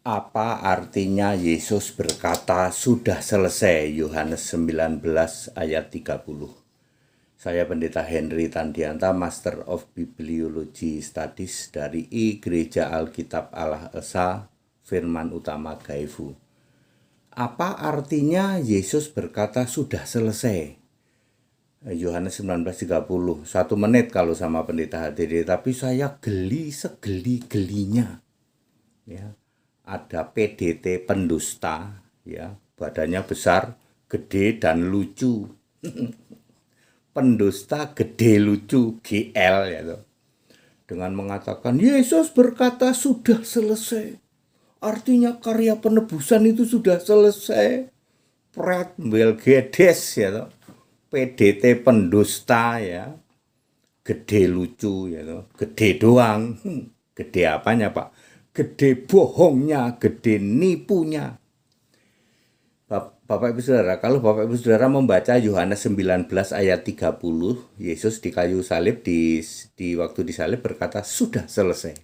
Apa artinya Yesus berkata sudah selesai? Yohanes 19 ayat 30. Saya Pendeta Henry Tandianta, Master of Bibliology Studies dari Gereja Alkitab Allah Esa, Firman Utama Gaifu. Apa artinya Yesus berkata sudah selesai? Yohanes 19:30. 1 menit kalau sama Pendeta HDD, tapi saya geli segeli-gelinya. Ya. Ada PDT pendusta, ya, badannya besar, gede dan lucu. Pendusta gede lucu, GL ya toh. Dengan mengatakan Yesus berkata sudah selesai. Artinya karya penebusan itu sudah selesai. Pret Belgedes ya toh. PDT pendusta ya. Gede lucu ya toh. Gede doang. Gede apanya, Pak? Gede bohongnya, gede nipunya. Bapak Ibu Saudara, kalau Bapak Ibu Saudara membaca Yohanes 19 ayat 30, Yesus di kayu salib, di waktu disalib berkata sudah selesai.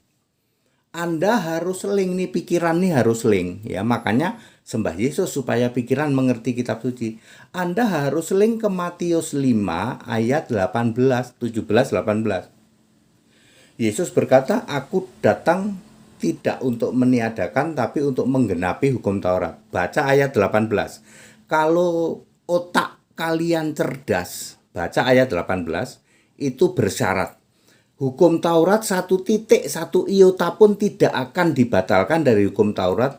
Anda harus link nih, pikiran nih harus link ya, makanya sembah Yesus supaya pikiran mengerti kitab suci. Anda harus link ke Matius 5 ayat 18, 17, 18. Yesus berkata, aku datang tidak untuk meniadakan tapi untuk menggenapi hukum Taurat. Baca ayat 18. Kalau otak kalian cerdas, baca ayat 18, itu bersyarat. Hukum Taurat 1 titik, 1 iota pun tidak akan dibatalkan dari hukum Taurat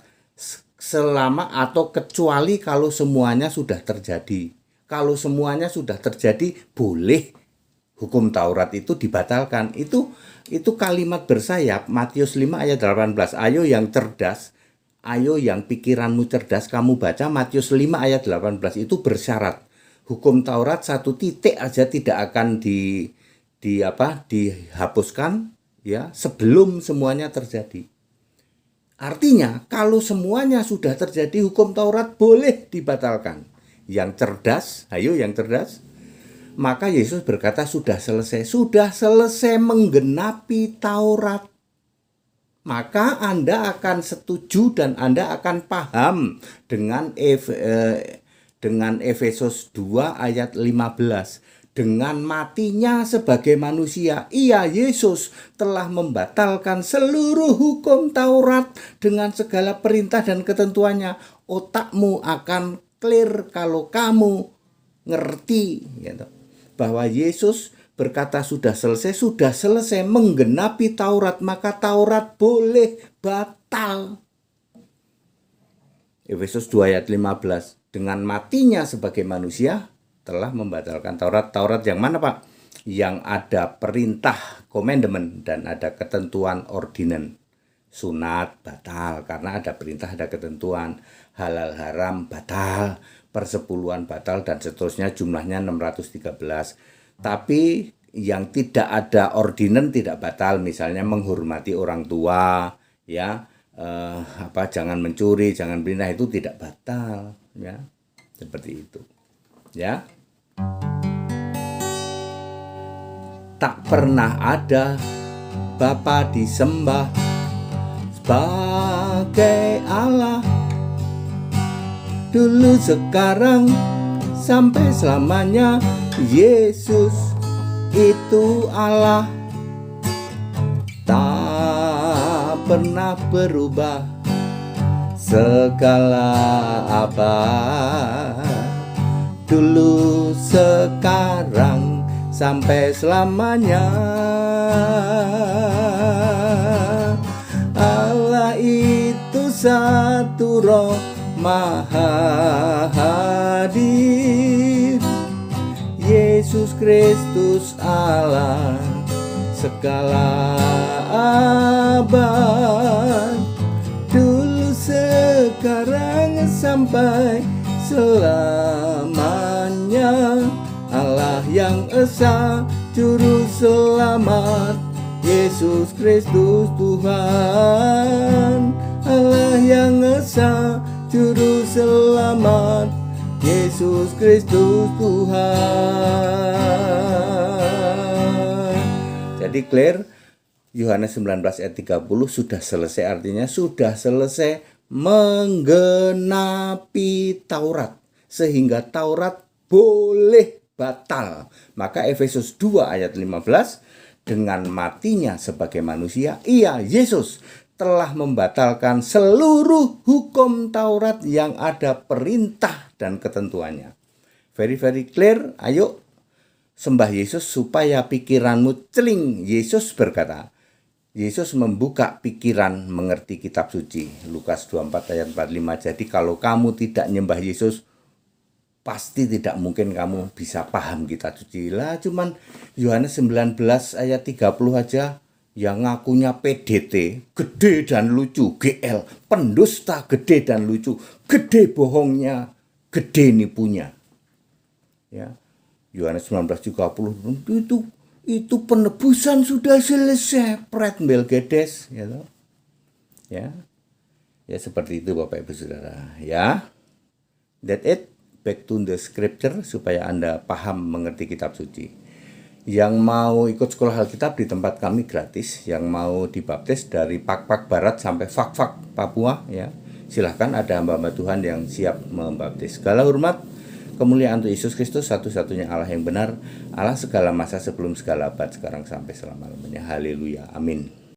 selama atau kecuali kalau semuanya sudah terjadi. Kalau semuanya sudah terjadi, boleh hukum Taurat itu dibatalkan. Itu kalimat bersayap, Matius 5 ayat 18. Ayo yang cerdas, ayo yang pikiranmu cerdas, kamu baca Matius 5 ayat 18. Itu bersyarat. Hukum Taurat 1 titik aja tidak akan dihapuskan ya sebelum semuanya terjadi. Artinya kalau semuanya sudah terjadi, hukum Taurat boleh dibatalkan. Yang cerdas, ayo yang cerdas. Maka Yesus berkata sudah selesai menggenapi Taurat. Maka Anda akan setuju dan Anda akan paham dengan Efesus 2 ayat 15. Dengan matinya sebagai manusia, ia Yesus telah membatalkan seluruh hukum Taurat dengan segala perintah dan ketentuannya. Otakmu akan clear kalau kamu ngerti gitu, bahwa Yesus berkata sudah selesai menggenapi Taurat, maka Taurat boleh batal. Efesus 2 ayat 15. Dengan matinya sebagai manusia telah membatalkan Taurat. Taurat yang mana, Pak? Yang ada perintah, commandment, dan ada ketentuan, ordinance. Sunat batal karena ada perintah, ada ketentuan. Halal haram batal, persepuluhan batal, dan seterusnya, jumlahnya 613. Tapi yang tidak ada ordinance tidak batal, misalnya menghormati orang tua, ya, jangan mencuri, jangan berzina, itu tidak batal, ya, seperti itu, ya. Tak pernah ada Bapa disembah sebagai Allah, dulu, sekarang, sampai selamanya. Yesus itu Allah, tak pernah berubah, segala abad, dulu, sekarang, sampai selamanya. Allah itu satu roh, Maha hadir, Yesus Kristus Allah, segala abad, dulu, sekarang, sampai selamanya. Allah yang esa, juru selamat, Yesus Kristus Tuhan. Allah yang esa, juru selamat, Yesus Kristus Tuhan. Jadi clear, Yohanes 19 ayat 30 sudah selesai, artinya sudah selesai menggenapi Taurat, sehingga Taurat boleh batal. Maka Efesus 2 ayat 15, dengan matinya sebagai manusia, ia Yesus telah membatalkan seluruh hukum Taurat yang ada perintah dan ketentuannya. Very clear. Ayo sembah Yesus supaya pikiranmu celing. Yesus berkata, Yesus membuka pikiran mengerti kitab suci. Lukas 24 ayat 45. Jadi kalau kamu tidak nyembah Yesus, pasti tidak mungkin kamu bisa paham kitab suci. Lah cuman Yohanes 19 ayat 30 aja yang ngakunya PDT, gede dan lucu, GL, pendusta gede dan lucu, gede bohongnya, gede nipunya. Ya. Yohanes 19:30 itu penebusan sudah selesai, pret Melgedes, gitu. Ya. Ya seperti itu Bapak Ibu Saudara, ya. That's it. Back to the scripture supaya Anda paham mengerti kitab suci. Yang mau ikut sekolah Alkitab di tempat kami gratis, yang mau dibaptis dari Pak Barat sampai Fak Papua, ya. Silahkan, ada hamba-hamba Tuhan yang siap membaptis. Segala hormat, kemuliaan untuk Yesus Kristus, satu-satunya Allah yang benar, Allah segala masa sebelum segala abad, sekarang sampai selama-lamanya. Haleluya. Amin.